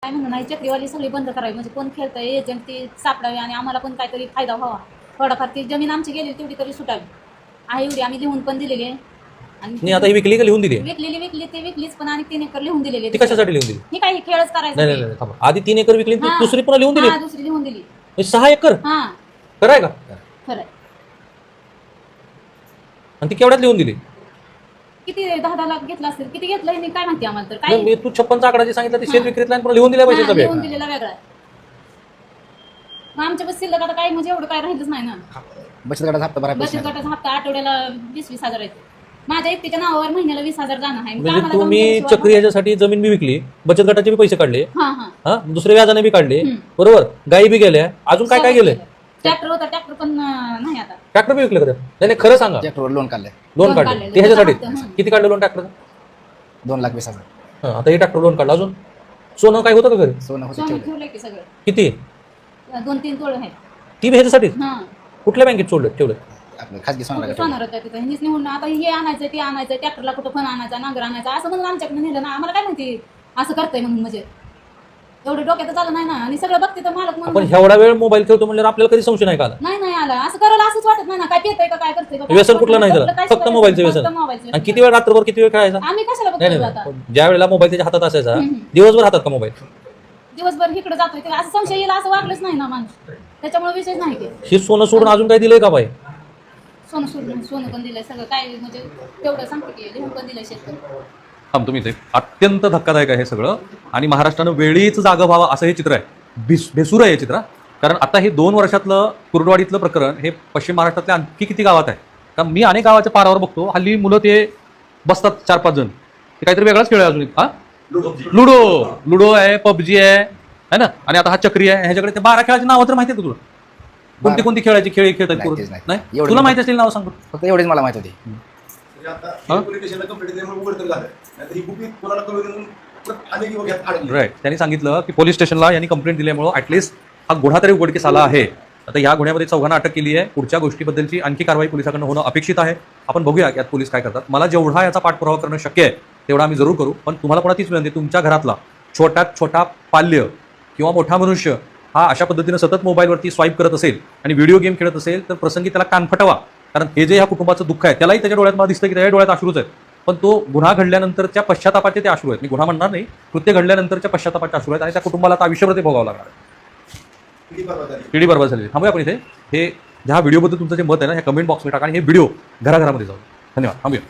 काय म्हणून नाही, चक्रीवाली सगळी बंद करावी, म्हणजे कोण खेळतंय एजंट ती सापडावी आणि आम्हाला पण काहीतरी फायदा व्हावा. थोडाफार ती जमीन आमची गेली तेवढी तरी सुटावी आहे, एवढी आम्ही लिहून पण दिलेली आहे. आणि आता ही विकली का लिहून दिली? विकली ती विकलीच, पण आणि 3 एकर लिहून दिलेली. ती कशासाठी लिहून दिली? ही काही खेळच करायचं. नाही नाही थांबा, आधी 3 एकर विकली, दुसरी पुन्हा लिहून दिली. दुसरी लिहून दिली 6 एकर. हा खरं आहे का? खरं. आणि ती केवढ्यात लिहून दिली? किती 10-10 लाख घेतला असेल, किती घेतलं हे काय माहिती आम्हाला. तर काय मी तू 56चा आकडा जे सांगितलं ते शेत विक्रीतला पुन्हा लिहून दिल्या पैशाचा लिहून दिलेला वेगळा. मग आमच्या बस शिल्लक आता काय म्हणजे एवढं काय राहिलंच नाही ना. बचत गटाचा हप्ता भरायला बचत गटाचा हप्ता आठवड्याला 20-20 हजार आहे. माझ्या एकटीच्या नावावर महिन्याला 20,000 जाणं आहे. म्हणजे तुम्ही चक्री ह्याच्यासाठी जमीन बी विकली, बचत गटाचे बी पैसे काढले, हा दुसरे व्याजाने बी काढले, बरोबर, गायी बी गेल्या, अजून काय काय गेलंय? ट्रॅक्टर होता, ट्रॅक्टर पण नाही आता. ट्रॅक्टर बी विकले का? नाही खरं सांगा. ट्रॅक्टरवर लोन काढलंय, लोन काढले ते ह्याच्यासाठी किती काढलं लोन ट्रॅक्टरचं? 2,20,000. आता हे ट्रॅक्टर लोन काढलं. अजून सोनं काय होतं का घरी? सोनं सोनं ठेवलंय की सगळं. किती? 2-3 तोळे आहेत. ती बी ह्याच्यासाठी कुठल्या बँकेत ठेवलं? आपलं खाजगी सोनं सोनार होतं तिथं. हीच निवडून आता हे आणायचं ते आणायचं, ट्रॅक्टरला कुठं फण आणायचा, नांगर आणायचा असं म्हणून आमच्याकडे नेलं ना. आम्हाला काय माहिती असं करतंय म्हणून, म्हणजे एवढं डोक्यात झालं नाही ना. आणि सगळं बघते तर मालक पण म्हणून एवढा वेळ मोबाईल ठेवतो म्हणजे आपल्याला कधी संशय नाही का आला? नाही आला. असं करायला असंच वाटत नाही ना, काय पेतय का काय करतंय का. व्यसन कुठलं नाही झालं, फक्त मोबाईलचं व्यसन. आणि किती वेळ रात्रभर किती वेळ खेळायचा? आम्ही कशाला नाही बघतो आता. नाही, ज्या वेळेला मोबाईल त्याच्या हातात असायचा दिवसभर हातात का मोबाईल? दिवसभर इकडे जातोय ते असं संशय येईल असं वागलंच नाही ना माणूस. त्याच्यामुळे विशेष नाही की हे सोनं सोडून अजून काय दिलंय का बाई? सोनं सोडून सोनं पण दिलंय सगळं काय, म्हणजे तेवढं सांगते की लिहून पण दिलंय शेतकरी. तुम्ही ते अत्यंत धक्कादायक आहे हे सगळं. आणि महाराष्ट्रानं वेळीच जागं व्हावं असं हे चित्र आहे. बेसूर आहे हे चित्र. कारण आता हे 2 वर्षातलं कुर्डवाडीतलं प्रकरण हे पश्चिम महाराष्ट्रातल्या आणखी किती गावात आहे. कारण मी अनेक गावाच्या पारावर बघतो, हल्ली मुलं ते बसतात 4-5 जण, ते काहीतरी वेगळाच खेळ आहे अजून. लुडो आहे, पबजी आहे ना. आणि आता हा चक्री आहे. ह्याच्याकडे ते 12 खेळाची नावं तर माहिती आहे का तुला? कोणती खेळायची खेळ खेळतात? नाही तुला माहिती असेल नाव सांग फक्त एवढीच मला माहित होती. राईट. त्यांनी सांगितलं की पोलीस स्टेशनला यांनी कंप्लेंट दिल्यामुळे ऍटलिस्ट हा गुन्हा तरी उघडकीस आला आहे. आता या गुन्ह्यामध्ये 4 अटक केली आहे. पुढच्या गोष्टीबद्दलची आणखी कारवाई पोलिसांकडून होणं अपेक्षित आहे. आपण बघूया यात पोलीस काय करतात. मला जेवढा याचा पाठपुरावा करणं शक्य आहे तेवढा आम्ही जरूर करू. पण तुम्हाला पुन्हा तीच विनंती, तुमच्या घरातला छोट्यात छोटा पाल्य किंवा मोठा मनुष्य हा अशा पद्धतीनं सतत मोबाईलवरती स्वाईप करत असेल आणि व्हिडिओ गेम खेळत असेल तर प्रसंगी त्याला कान फटवा. कारण हे जे ह्या कुटुंबाचं दुःख आहे त्यालाही त्याच्या डोळ्यात मला दिसतं की त्याच्या डोळ्यात अश्रूच आहेत. पण तो गुन्हा घडल्यानंतरच्या पश्चातापाचे ते अश्रू आहेत. मी गुन्हा म्हणणार नाही, कृत्य घडल्यानंतरच्या पश्चातापाचे अश्रू आहेत. आणि त्या कुटुंबाला आता आयुष्यभर ते भोगावं लागणार आहे. पिढी बरोबर झाली. थांबूया आपण इथे. हे ह्या व्हिडिओबद्दल तुमचं जे मत आहे ना, हे कमेंट बॉक्समध्ये टाका आणि हे व्हिडिओ घराघरामध्ये जाऊ. धन्यवाद. थांबूया.